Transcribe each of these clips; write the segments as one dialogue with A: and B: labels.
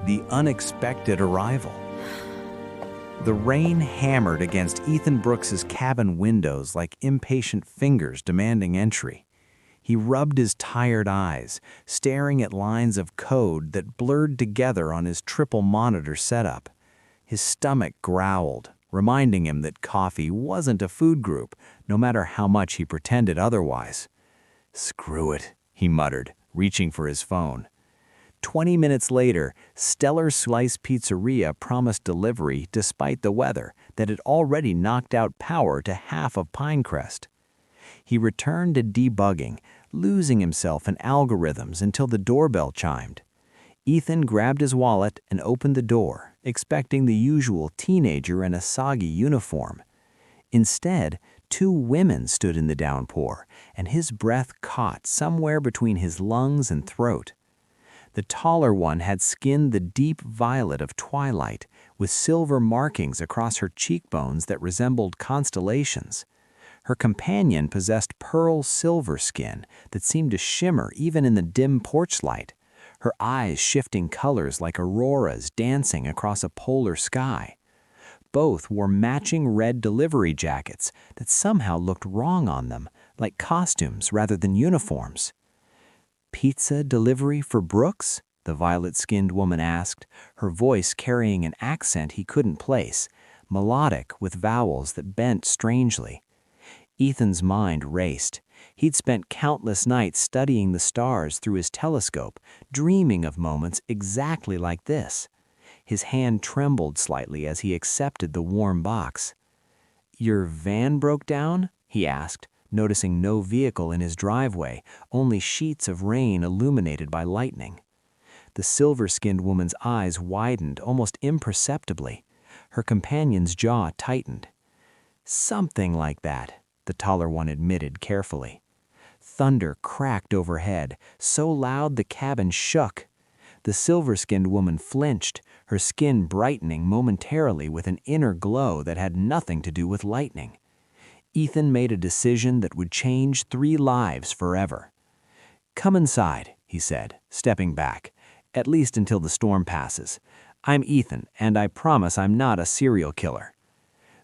A: The unexpected arrival. The rain hammered against Ethan Brooks's cabin windows like impatient fingers demanding entry. He rubbed his tired eyes, staring at lines of code that blurred together on his triple monitor setup. His stomach growled, reminding him that coffee wasn't a food group, no matter how much he pretended otherwise. "Screw it," he muttered, reaching for his phone. 20 minutes later, Stellar Slice Pizzeria promised delivery despite the weather that had already knocked out power to half of Pinecrest. He returned to debugging, losing himself in algorithms until the doorbell chimed. Ethan grabbed his wallet and opened the door, expecting the usual teenager in a soggy uniform. Instead, 2 women stood in the downpour, and his breath caught somewhere between his lungs and throat. The taller one had skin the deep violet of twilight, with silver markings across her cheekbones that resembled constellations. Her companion possessed pearl silver skin that seemed to shimmer even in the dim porch light, her eyes shifting colors like auroras dancing across a polar sky. Both wore matching red delivery jackets that somehow looked wrong on them, like costumes rather than uniforms. "Pizza delivery for Brooks?" the violet-skinned woman asked, her voice carrying an accent he couldn't place, melodic with vowels that bent strangely. Ethan's mind raced. He'd spent countless nights studying the stars through his telescope, dreaming of moments exactly like this. His hand trembled slightly as he accepted the warm box. "Your van broke down?" he asked, noticing no vehicle in his driveway, only sheets of rain illuminated by lightning. The silver-skinned woman's eyes widened almost imperceptibly. Her companion's jaw tightened. "Something like that," the taller one admitted carefully. Thunder cracked overhead, so loud the cabin shook. The silver-skinned woman flinched, her skin brightening momentarily with an inner glow that had nothing to do with lightning. Ethan made a decision that would change 3 lives forever. "Come inside," he said, stepping back, "at least until the storm passes. I'm Ethan, and I promise I'm not a serial killer."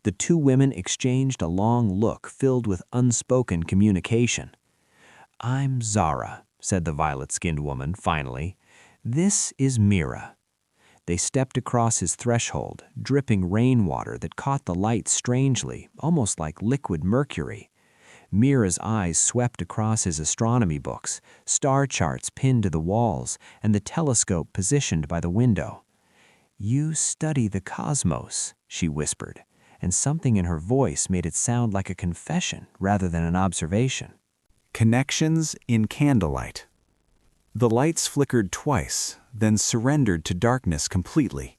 A: The 2 women exchanged a long look filled with unspoken communication. "I'm Zara," said the violet-skinned woman finally. "This is Mira." They stepped across his threshold, dripping rainwater that caught the light strangely, almost like liquid mercury. Mira's eyes swept across his astronomy books, star charts pinned to the walls, and the telescope positioned by the window. "You study the cosmos," she whispered, and something in her voice made it sound like a confession rather than an observation. Connections in candlelight. The lights flickered twice, then surrendered to darkness completely.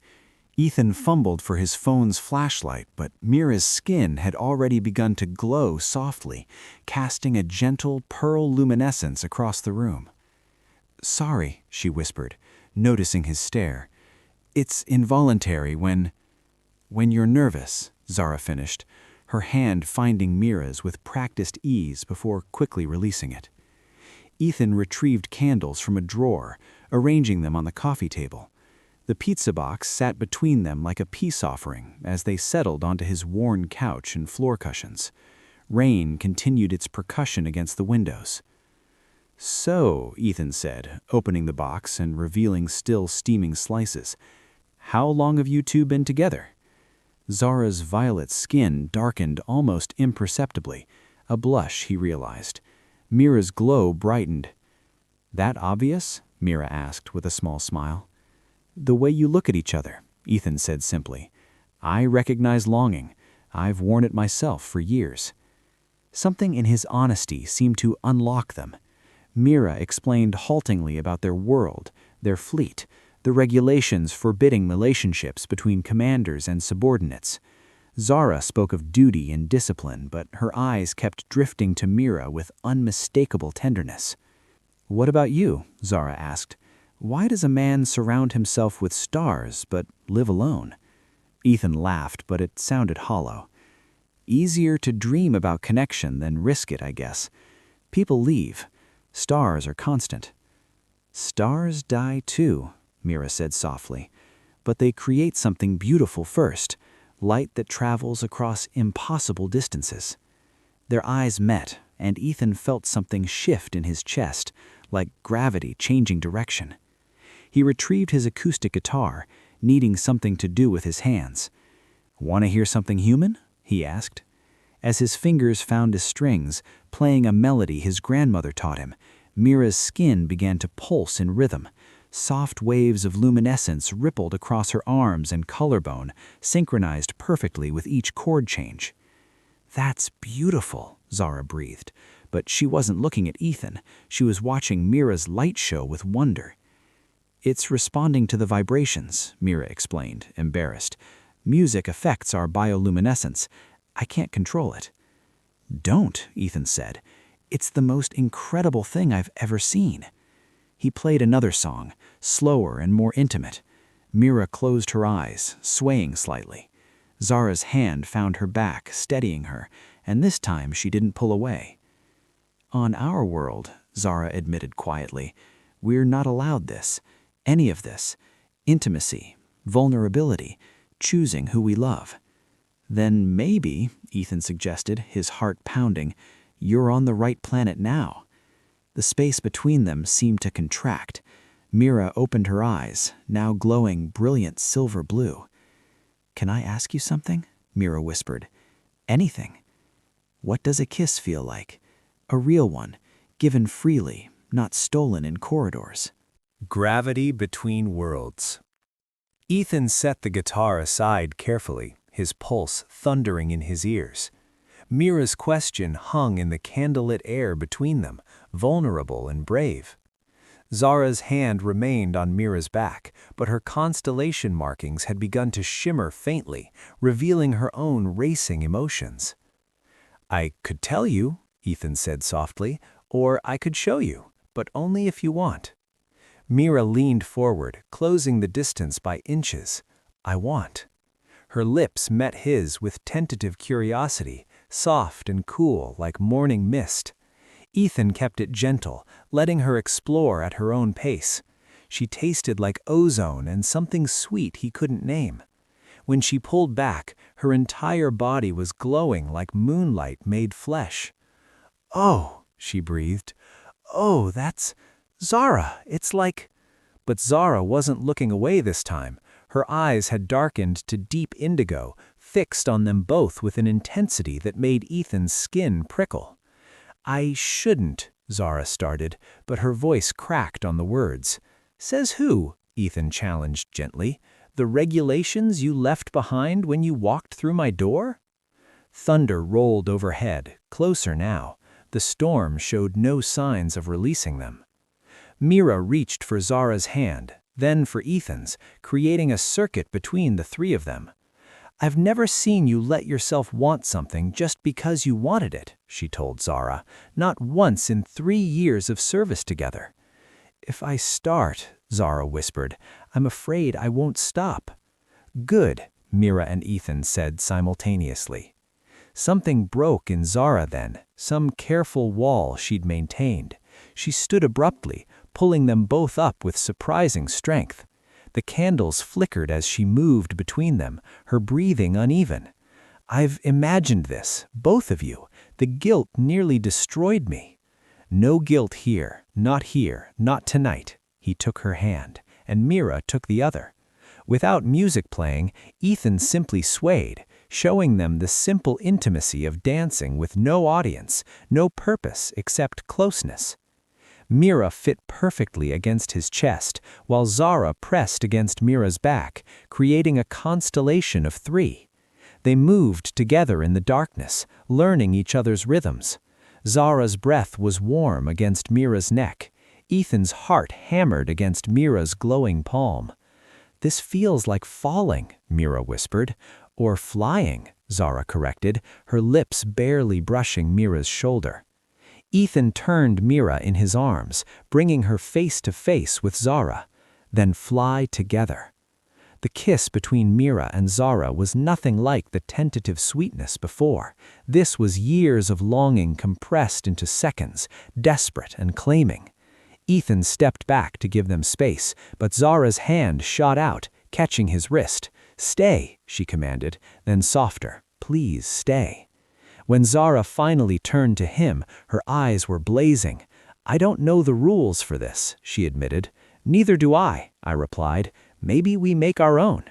A: Ethan fumbled for his phone's flashlight, but Mira's skin had already begun to glow softly, casting a gentle pearl luminescence across the room. "Sorry," she whispered, noticing his stare. "It's involuntary when you're nervous," Zara finished, her hand finding Mira's with practiced ease before quickly releasing it. Ethan retrieved candles from a drawer, arranging them on the coffee table. The pizza box sat between them like a peace offering as they settled onto his worn couch and floor cushions. Rain continued its percussion against the windows. "So," Ethan said, opening the box and revealing still steaming slices, "how long have you 2 been together?" Zara's violet skin darkened almost imperceptibly, a blush, he realized. Mira's glow brightened. "That obvious?" Mira asked with a small smile. "The way you look at each other," Ethan said simply. "I recognize longing. I've worn it myself for years." Something in his honesty seemed to unlock them. Mira explained haltingly about their world, their fleet, the regulations forbidding relationships between commanders and subordinates. Zara spoke of duty and discipline, but her eyes kept drifting to Mira with unmistakable tenderness. "What about you?" Zara asked. "Why does a man surround himself with stars but live alone?" Ethan laughed, but it sounded hollow. "Easier to dream about connection than risk it, I guess. People leave. Stars are constant." "Stars die too," Mira said softly. "But they create something beautiful first, light that travels across impossible distances." Their eyes met, and Ethan felt something shift in his chest, like gravity changing direction. He retrieved his acoustic guitar, needing something to do with his hands. "Want to hear something human?" he asked. As his fingers found his strings, playing a melody his grandmother taught him, Mira's skin began to pulse in rhythm. Soft waves of luminescence rippled across her arms and collarbone, synchronized perfectly with each chord change. "That's beautiful," Zara breathed. But she wasn't looking at Ethan. She was watching Mira's light show with wonder. "It's responding to the vibrations," Mira explained, embarrassed. "Music affects our bioluminescence. I can't control it." "Don't," Ethan said. "It's the most incredible thing I've ever seen." He played another song, slower and more intimate. Mira closed her eyes, swaying slightly. Zara's hand found her back, steadying her, and this time she didn't pull away. "On our world," Zara admitted quietly, "we're not allowed this. Any of this. Intimacy, vulnerability, choosing who we love." "Then maybe," Ethan suggested, his heart pounding, "you're on the right planet now." The space between them seemed to contract. Mira opened her eyes, now glowing brilliant silver blue. "Can I ask you something?" Mira whispered. "Anything. What does a kiss feel like? A real one, given freely, not stolen in corridors."
B: Gravity between worlds. Ethan set the guitar aside carefully, his pulse thundering in his ears. Mira's question hung in the candlelit air between them, vulnerable and brave. Zara's hand remained on Mira's back, but her constellation markings had begun to shimmer faintly, revealing her own racing emotions. "I could tell you," Ethan said softly, "or I could show you, but only if you want." Mira leaned forward, closing the distance by inches. "I want." Her lips met his with tentative curiosity, soft and cool like morning mist. Ethan kept it gentle, letting her explore at her own pace. She tasted like ozone and something sweet he couldn't name. When she pulled back, her entire body was glowing like moonlight made flesh. "Oh," she breathed. "Oh, that's... Zara, it's like..." But Zara wasn't looking away this time. Her eyes had darkened to deep indigo, fixed on them both with an intensity that made Ethan's skin prickle. "I shouldn't," Zara started, but her voice cracked on the words. "Says who?" Ethan challenged gently. "The regulations you left behind when you walked through my door?" Thunder rolled overhead, closer now. The storm showed no signs of releasing them. Mira reached for Zara's hand, then for Ethan's, creating a circuit between the three of them. "I've never seen you let yourself want something just because you wanted it," she told Zara, "not once in 3 years of service together." "If I start," Zara whispered, "I'm afraid I won't stop." "Good," Mira and Ethan said simultaneously. Something broke in Zara then, some careful wall she'd maintained. She stood abruptly, pulling them both up with surprising strength. The candles flickered as she moved between them, her breathing uneven. "I've imagined this, both of you. The guilt nearly destroyed me." "No guilt here, not tonight." He took her hand, and Mira took the other. Without music playing, Ethan simply swayed, showing them the simple intimacy of dancing with no audience, no purpose except closeness. Mira fit perfectly against his chest, while Zara pressed against Mira's back, creating a constellation of 3. They moved together in the darkness, learning each other's rhythms. Zara's breath was warm against Mira's neck. Ethan's heart hammered against Mira's glowing palm. "This feels like falling," Mira whispered. "Or flying," Zara corrected, her lips barely brushing Mira's shoulder. Ethan turned Mira in his arms, bringing her face to face with Zara. Then fly together. The kiss between Mira and Zara was nothing like the tentative sweetness before. This was years of longing compressed into seconds, desperate and claiming. Ethan stepped back to give them space, but Zara's hand shot out, catching his wrist. "Stay," she commanded, then softer, "Please stay." When Zara finally turned to him, her eyes were blazing. "I don't know the rules for this," she admitted. "Neither do I replied. "Maybe we make our own."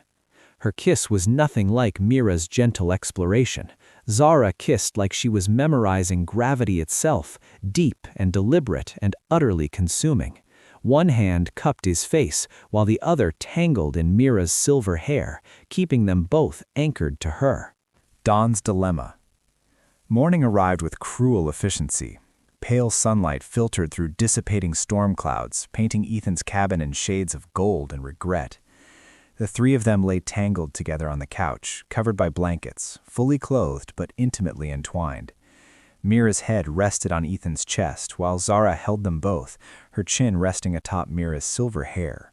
B: Her kiss was nothing like Mira's gentle exploration. Zara kissed like she was memorizing gravity itself, deep and deliberate and utterly consuming. One hand cupped his face, while the other tangled in Mira's silver hair, keeping them both anchored to her.
C: Dawn's dilemma. Morning arrived with cruel efficiency. Pale sunlight filtered through dissipating storm clouds, painting Ethan's cabin in shades of gold and regret. The three of them lay tangled together on the couch, covered by blankets, fully clothed but intimately entwined. Mira's head rested on Ethan's chest, while Zara held them both, her chin resting atop Mira's silver hair.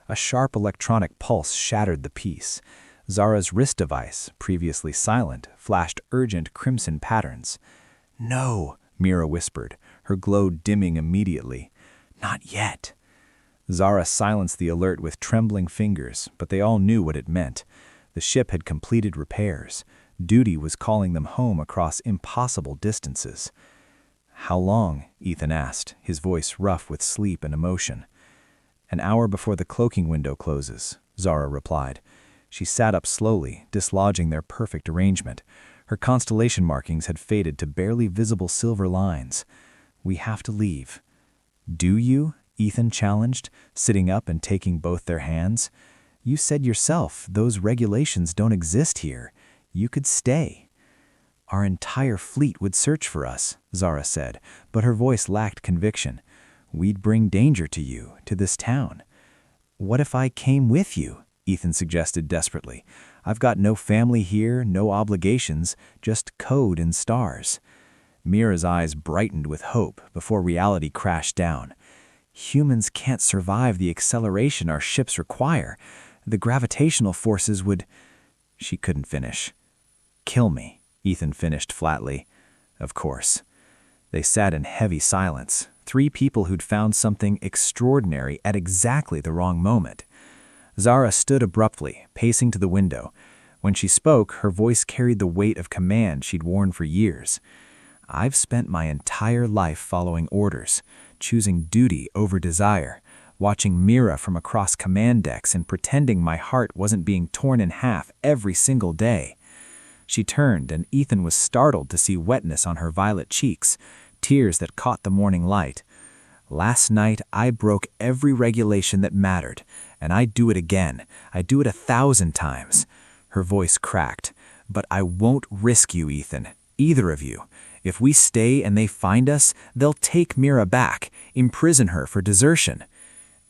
C: A sharp electronic pulse shattered the peace. Zara's wrist device, previously silent, flashed urgent crimson patterns. "No," Mira whispered, her glow dimming immediately. "Not yet." Zara silenced the alert with trembling fingers, but they all knew what it meant. The ship had completed repairs. Duty was calling them home across impossible distances. "How long?" Ethan asked, his voice rough with sleep and emotion. "An hour before the cloaking window closes," Zara replied. She sat up slowly, dislodging their perfect arrangement. Her constellation markings had faded to barely visible silver lines. "We have to leave." "Do you?" Ethan challenged, sitting up and taking both their hands. "You said yourself, those regulations don't exist here. You could stay." "Our entire fleet would search for us," Zara said, but her voice lacked conviction. "We'd bring danger to you, to this town." "What if I came with you?" Ethan suggested desperately. "I've got no family here, no obligations, just code and stars." Mira's eyes brightened with hope before reality crashed down. "Humans can't survive the acceleration our ships require. The gravitational forces would—" She couldn't finish. "Kill me," Ethan finished flatly. "Of course." They sat in heavy silence, three people who'd found something extraordinary at exactly the wrong moment. Zara stood abruptly, pacing to the window. When she spoke, her voice carried the weight of command she'd worn for years. "I've spent my entire life following orders, choosing duty over desire, watching Mira from across command decks and pretending my heart wasn't being torn in half every single day." She turned, and Ethan was startled to see wetness on her violet cheeks, tears that caught the morning light. "Last night, I broke every regulation that mattered, and I'd do it again. I'd do it 1,000 times. Her voice cracked. "But I won't risk you, Ethan. Either of you. If we stay and they find us, they'll take Mira back, imprison her for desertion."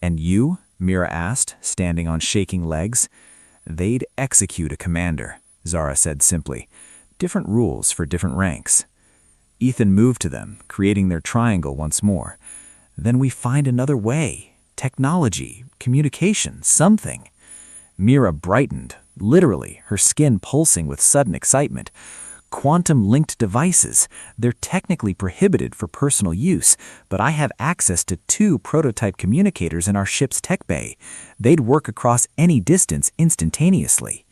C: "And you?" Mira asked, standing on shaking legs. "They'd execute a commander," Zara said simply. "Different rules for different ranks." Ethan moved to them, creating their triangle once more. "Then we find another way. Technology, communication, something." Mira brightened, literally, her skin pulsing with sudden excitement. "Quantum-linked devices. They're technically prohibited for personal use, but I have access to 2 prototype communicators in our ship's tech bay. They'd work across any distance instantaneously."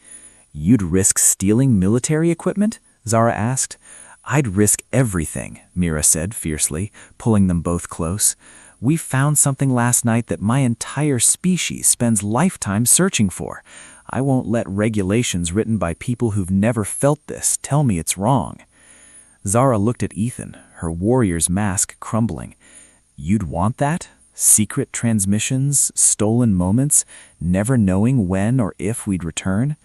C: "You'd risk stealing military equipment?" Zara asked. "I'd risk everything," Mira said fiercely, pulling them both close. "We found something last night that my entire species spends lifetimes searching for. I won't let regulations written by people who've never felt this tell me it's wrong." Zara looked at Ethan, her warrior's mask crumbling. "You'd want that? Secret transmissions, stolen moments, never knowing when or if we'd return?"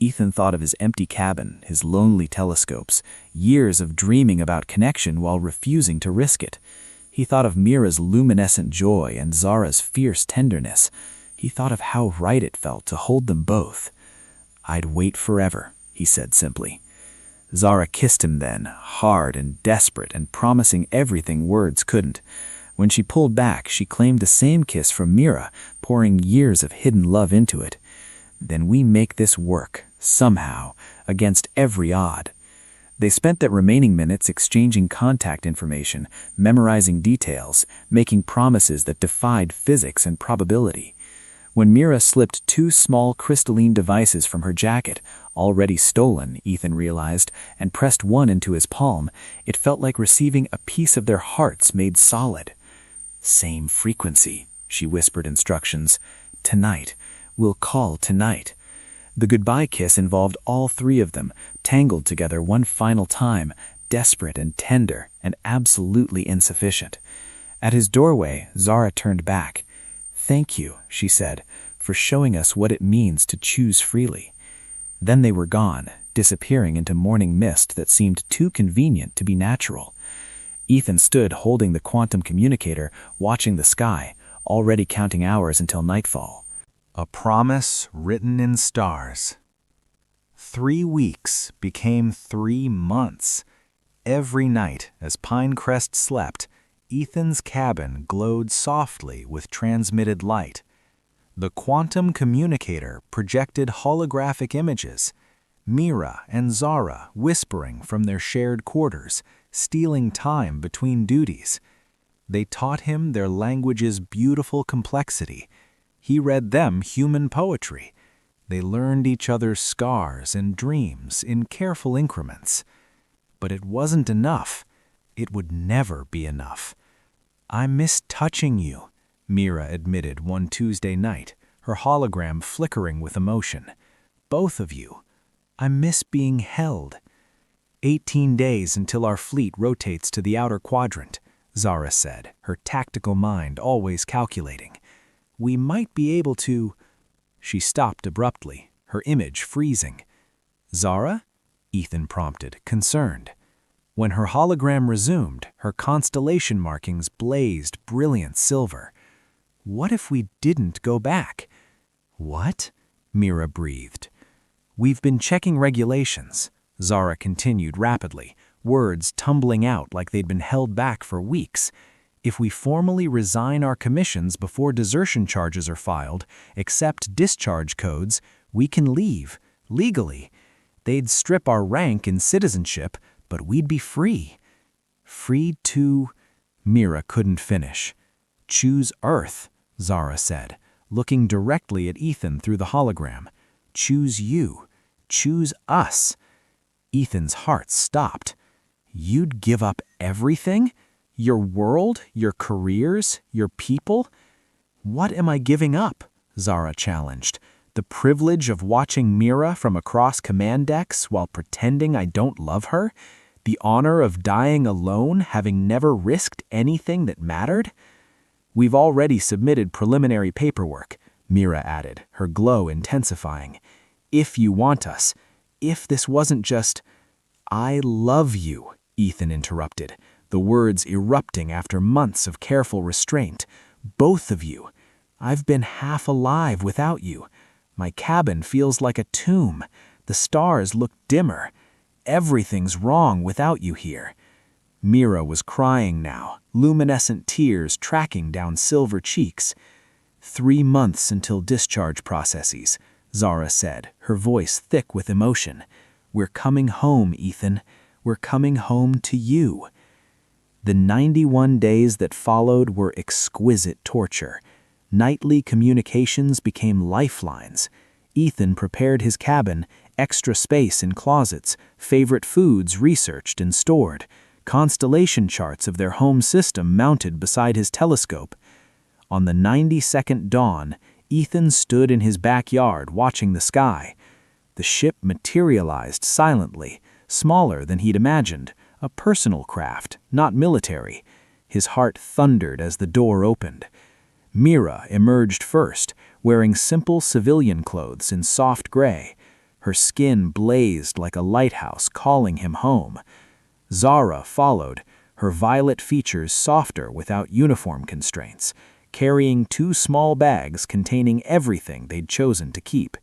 C: Ethan thought of his empty cabin, his lonely telescopes, years of dreaming about connection while refusing to risk it. He thought of Mira's luminescent joy and Zara's fierce tenderness. He thought of how right it felt to hold them both. "I'd wait forever," he said simply. Zara kissed him then, hard and desperate and promising everything words couldn't. When she pulled back, she claimed the same kiss from Mira, pouring years of hidden love into it. "Then we make this work, somehow, against every odd." They spent the remaining minutes exchanging contact information, memorizing details, making promises that defied physics and probability. When Mira slipped 2 small crystalline devices from her jacket, already stolen, Ethan realized, and pressed one into his palm, it felt like receiving a piece of their hearts made solid. "Same frequency," she whispered instructions. "Tonight. We'll call tonight." The goodbye kiss involved all 3 of them, tangled together one final time, desperate and tender and absolutely insufficient. At his doorway, Zara turned back. "Thank you," she said, "for showing us what it means to choose freely." Then they were gone, disappearing into morning mist that seemed too convenient to be natural. Ethan stood holding the quantum communicator, watching the sky, already counting hours until nightfall.
B: A promise written in stars. 3 weeks became 3 months. Every night, as Pinecrest slept, Ethan's cabin glowed softly with transmitted light. The quantum communicator projected holographic images, Mira and Zara whispering from their shared quarters, stealing time between duties. They taught him their language's beautiful complexity. He read them human poetry. They learned each other's scars and dreams in careful increments. But it wasn't enough. It would never be enough. "I miss touching you," Mira admitted one Tuesday night, her hologram flickering with emotion. "Both of you. I miss being held." 18 days until our fleet rotates to the outer quadrant, Zara said, her tactical mind always calculating. "We might be able to—" She stopped abruptly, her image freezing. "Zara?" Ethan prompted, concerned. When her hologram resumed, her constellation markings blazed brilliant silver. "What if we didn't go back?" "What?" Mira breathed. "We've been checking regulations," Zara continued rapidly, words tumbling out like they'd been held back for weeks. "If we formally resign our commissions before desertion charges are filed, accept discharge codes, we can leave, legally. They'd strip our rank in citizenship, but we'd be free." "Free to—" Mira couldn't finish. "Choose Earth," Zara said, looking directly at Ethan through the hologram. "Choose you. Choose us." Ethan's heart stopped. "You'd give up everything? Your world, your careers, your people?" "What am I giving up?" Zara challenged. "The privilege of watching Mira from across command decks while pretending I don't love her? The honor of dying alone, having never risked anything that mattered?" "We've already submitted preliminary paperwork," Mira added, her glow intensifying. "If you want us. If this wasn't just—" "I love you," Ethan interrupted, the words erupting after months of careful restraint. "Both of you. I've been half alive without you. My cabin feels like a tomb. The stars look dimmer. Everything's wrong without you here." Mira was crying now, luminescent tears tracking down silver cheeks. 3 months until discharge processes, Zara said, her voice thick with emotion. "We're coming home, Ethan. We're coming home to you." The 91 days that followed were exquisite torture. Nightly communications became lifelines. Ethan prepared his cabin, extra space in closets, favorite foods researched and stored, constellation charts of their home system mounted beside his telescope. On the 92nd dawn, Ethan stood in his backyard watching the sky. The ship materialized silently, smaller than he'd imagined, a personal craft, not military. His heart thundered as the door opened. Mira emerged first, wearing simple civilian clothes in soft gray. Her skin blazed like a lighthouse calling him home. Zara followed, her violet features softer without uniform constraints, carrying 2 small bags containing everything they'd chosen to keep.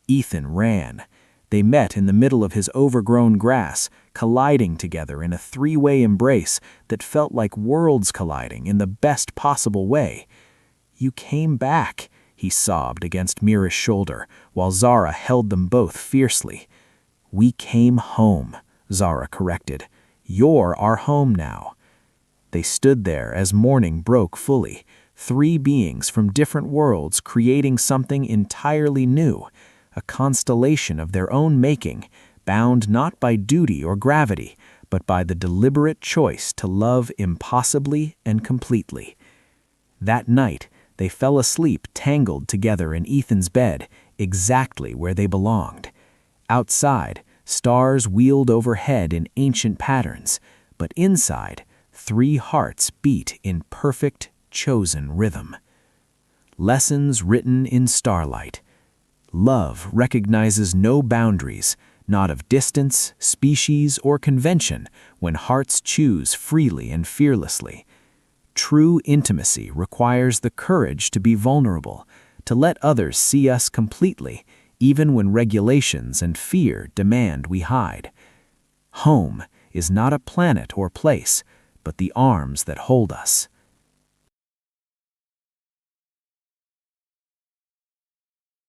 B: Ethan ran. They met in the middle of his overgrown grass, colliding together in a 3-way embrace that felt like worlds colliding in the best possible way. "You came back," he sobbed against Mira's shoulder, while Zara held them both fiercely. "We came home,"
A: Zara corrected. "You're our home now." They stood there as morning broke fully, three beings from different worlds creating something entirely new, a constellation of their own making, bound not by duty or gravity, but by the deliberate choice to love impossibly and completely. That night, they fell asleep tangled together in Ethan's bed, exactly where they belonged. Outside, stars wheeled overhead in ancient patterns, but inside, three hearts beat in perfect, chosen rhythm. Lessons written in starlight. Love recognizes no boundaries, not of distance, species, or convention, when hearts choose freely and fearlessly. True intimacy requires the courage to be vulnerable, to let others see us completely, even when regulations and fear demand we hide. Home is not a planet or place, but the arms that hold us.